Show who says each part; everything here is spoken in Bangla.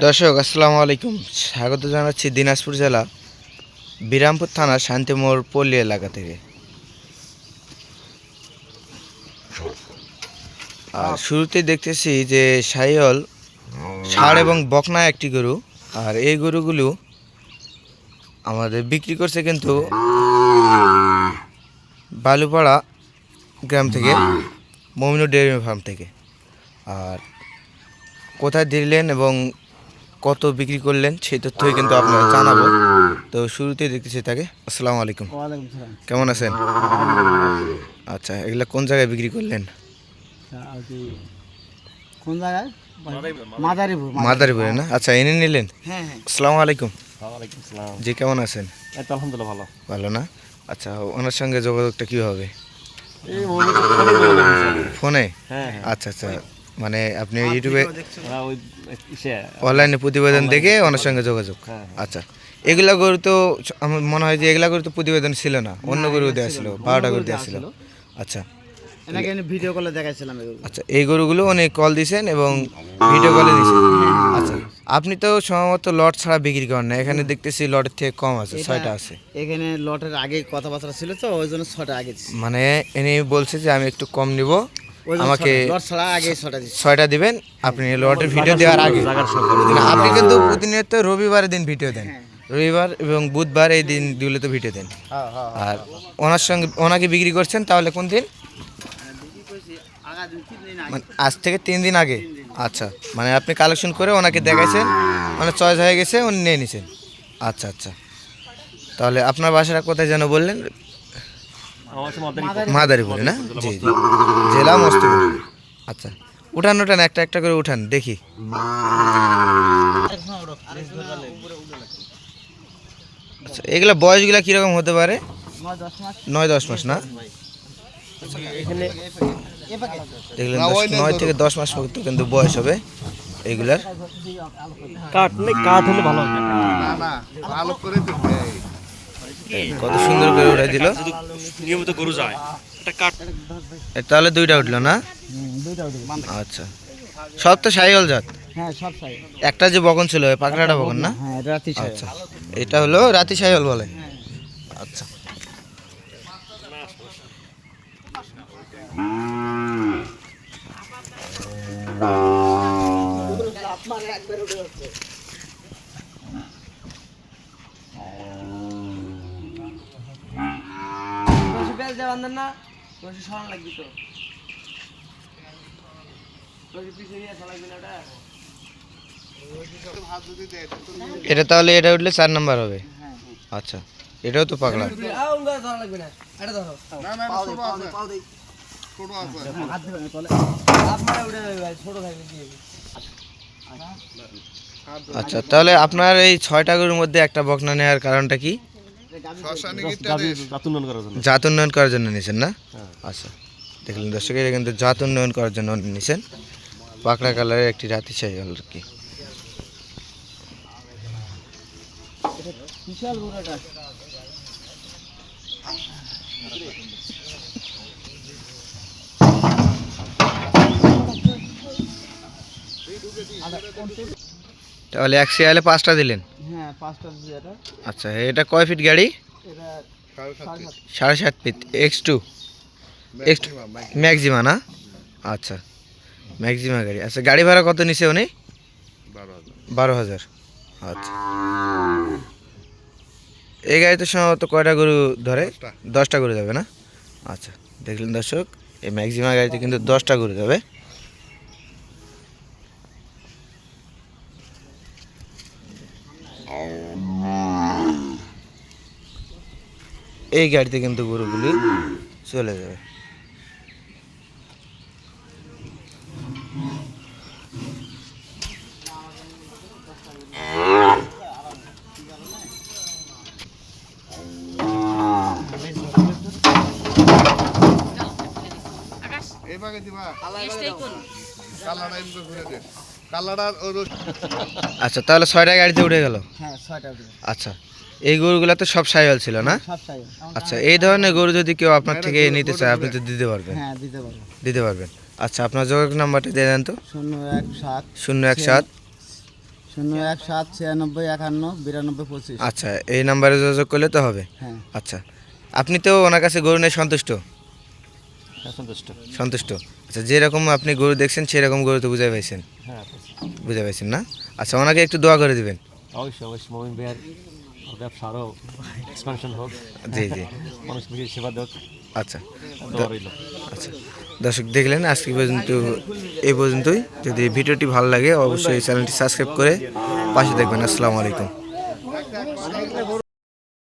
Speaker 1: দর্শক আসসালামু আলাইকুম, স্বাগত জানাচ্ছি দিনাজপুর জেলা বিরামপুর থানা শান্তিমোড় পল্লী এলাকা থেকে। আর শুরুতেই দেখতেছি যে শাহিওয়াল ষাঁড় এবং বকনা একটি গরু, আর এই গরুগুলো আমাদের বিক্রি করছে কিন্তু বালুপাড়া গ্রাম থেকে, মমিনুর ডেয়ারি ফার্ম থেকে। আর কোথায় দিলেন এবং কত বিক্রি করলেন সেই তথ্যই কিন্তু আপনারা জানাবো। তো শুরুতেই দেখতেছি তাকে। আসসালামু আলাইকুম। কেমন আছেন? আচ্ছা, এগুলা কোন জায়গায় বিক্রি করলেন?
Speaker 2: কোন জায়গায়?
Speaker 1: মাদারীপুরে না? আচ্ছা, এনে নিলেন?
Speaker 2: হ্যাঁ।
Speaker 1: আসসালামু আলাইকুম।
Speaker 3: ওয়ালাইকুম আসসালাম।
Speaker 1: জি, কেমন আছেন?
Speaker 3: এই তো আলহামদুলিল্লাহ ভালো।
Speaker 1: ভালো না? আচ্ছা, ওনার সঙ্গে যোগাযোগটা কীভাবে?
Speaker 3: এই
Speaker 1: ফোনে?
Speaker 3: হ্যাঁ।
Speaker 1: আচ্ছা আচ্ছা, মানে আপনি ইউটিউবে
Speaker 3: ওই
Speaker 1: অনলাইনে প্রতিবেদন দেখে ওনার সঙ্গে যোগাযোগ। আচ্ছা, এগুলা গরু তো আমার মনে হয় যে এগুলা গরু তো প্রতিবেদন ছিল না, অন্য গরু দেওয়া ছিল, 12টা গরু দেওয়া ছিল। আচ্ছা,
Speaker 2: এনাকে ভিডিও কলে দেখাইছিলাম এগুলো।
Speaker 1: আচ্ছা, এই গরুগুলো অনেক কল দিয়েছেন এবং ভিডিও কলে দিয়েছেন। আচ্ছা, আপনি তো সম্ভবত লট ছাড়া বিক্রি করেন না, এখানে দেখতেছি লটের থেকে কম আছে, 6টা আছে।
Speaker 2: এখানে লটের আগে কথাবার্তা ছিল তো ওই জন্য 6টা আগে দিছি।
Speaker 1: মানে এনে বলছে যে আমি একটু কম নিব, আমাকে
Speaker 2: লট ছাড়া আগে 6টা দিছি।
Speaker 1: 6টা দিবেন আপনি লটের ভিডিও দেওয়ার আগে। না, আপনি কিন্তু প্রতিনিয়ত রবিবারের দিন ভিডিও দেন, রবিবার এবং বুধবার এই দিন দুলে তো ভিডিও দেন। আর ওনার সঙ্গে ওনাকে বিক্রি করছেন তাহলে কোন দিন? মানে আজ থেকে 3 দিন আগে। আচ্ছা, মানে আপনি কালেকশন করে ওনাকে দেখাইছেন, মানে চয়েস হয়ে গেছে, উনি নিয়ে নিছেন। আচ্ছা আচ্ছা, তাহলে আপনার বাসাটা কোথায় যেন বললেন? মাদারীপুরে না? জি জি, জেলা মস্তপুর। আচ্ছা, উঠান উঠান, একটা একটা করে উঠান দেখি। আচ্ছা, এগুলা বয়সগুলা কীরকম হতে পারে? 9-10 মাস না?
Speaker 3: এখানে
Speaker 1: দেখলেন 9 থেকে 10 মাস পর্যন্ত কিন্তু বয়স হবে এইগুলার।
Speaker 3: কাঠ হলে ভালো হবে।
Speaker 1: কত সুন্দর করে উঠে দিল,
Speaker 3: নিয়মিত গরু যায় এটা কাঠ।
Speaker 1: তাহলে 2টা উঠলো না? আচ্ছা, সব তো শাহিওয়াল জাত?
Speaker 2: হ্যাঁ, সব সাই।
Speaker 1: একটা যে বকন ছিল, পাকড়াটা বকন না?
Speaker 2: হ্যাঁ, রাতি সাই।
Speaker 1: আচ্ছা, এটা হলো রাতি শাহিওয়াল বলে। আচ্ছা, এটা তাহলে এটা উঠলে 4 নাম্বার হবে। আচ্ছা, এটাও তো পাগলা। আচ্ছা, তাহলে আপনার এই 6টা গরুর মধ্যে একটা বকনা নেওয়ার কারণটা কি? জাত উন্নয়ন করার জন্য নিয়েছেন না? আচ্ছা, দেখলেন দর্শক, এটা কিন্তু জাত উন্নয়ন করার জন্য নিয়েছেন। পাকড়া কালারের একটি রাতি শাহিওয়াল আর কি। তাহলে এক শিয়ালে 5টা দিলেন?
Speaker 2: হ্যাঁ, 5টা দিছি এটা।
Speaker 1: আচ্ছা, এটা কয় ফিট গাড়ি?
Speaker 2: এটা
Speaker 1: 7.5 ফিট X2 ম্যাক্সিমা না? আচ্ছা, ম্যাক্সিমা গাড়ি। আচ্ছা, গাড়ি ভাড়া কত নিছে উনি? 12,000। আচ্ছা, এই গাড়িতে সম্ভবত কয়টা গরু ধরে? 10টা গরু যাবে না? আচ্ছা, দেখলেন দর্শক, এই ম্যাক্সিমা গাড়িতে কিন্তু 10টা গরু যাবে। এই গাড়িতে কিন্তু গরুগুলি চলে যাবে। আচ্ছা, তাহলে 6টা গাড়িতে উঠে গেল।
Speaker 2: হ্যাঁ, 6টা দিছি।
Speaker 1: আচ্ছা, এই গরুগুলা তো সব শাহিওয়াল ছিল না?
Speaker 2: সব সাই।
Speaker 1: আচ্ছা, এই ধরনের গরু যদি কেউ আপনার থেকে নিতে চায় আপনি তো দিতে পারবেন?
Speaker 2: হ্যাঁ, দিতে পারবো।
Speaker 1: দিতে পারবেন। আচ্ছা, আপনার যোগাযোগ নাম্বারটা দিয়ে দেন তো।
Speaker 2: 017
Speaker 1: 017।
Speaker 2: 017 96 51 92 25।
Speaker 1: আচ্ছা, এই নাম্বারে যোগাযোগ করলে তো হবে।
Speaker 2: হ্যাঁ।
Speaker 1: আচ্ছা, আপনি তো ওনার কাছে গরু নিয়ে সন্তুষ্ট?
Speaker 3: সন্তুষ্ট।
Speaker 1: সন্তুষ্ট। আচ্ছা, যেরকম আপনি গরু দেখছেন সেরকম গরু তো বুঝাই পাইছেন?
Speaker 3: হ্যাঁ
Speaker 1: বুঝাই পাইছেন না? আচ্ছা, ওনাকে একটু দোয়া করে দিবেন।
Speaker 3: অবশ্যই অবশ্যই মমিন ভাইয়ের ব্যবসা আরও এক্সপানশন হোক,
Speaker 1: জি জি।
Speaker 3: মানুষ বেশি সেবা দেখ,
Speaker 1: আচ্ছা
Speaker 3: দোয়া রইল।
Speaker 1: আচ্ছা, দর্শক দেখলেন আজকে পর্যন্ত এই পর্যন্তই। যদি ভিডিওটি ভালো লাগে অবশ্যই চ্যানেলটি সাবস্ক্রাইব করে পাশে দেখবেন। আসসালামু আলাইকুম।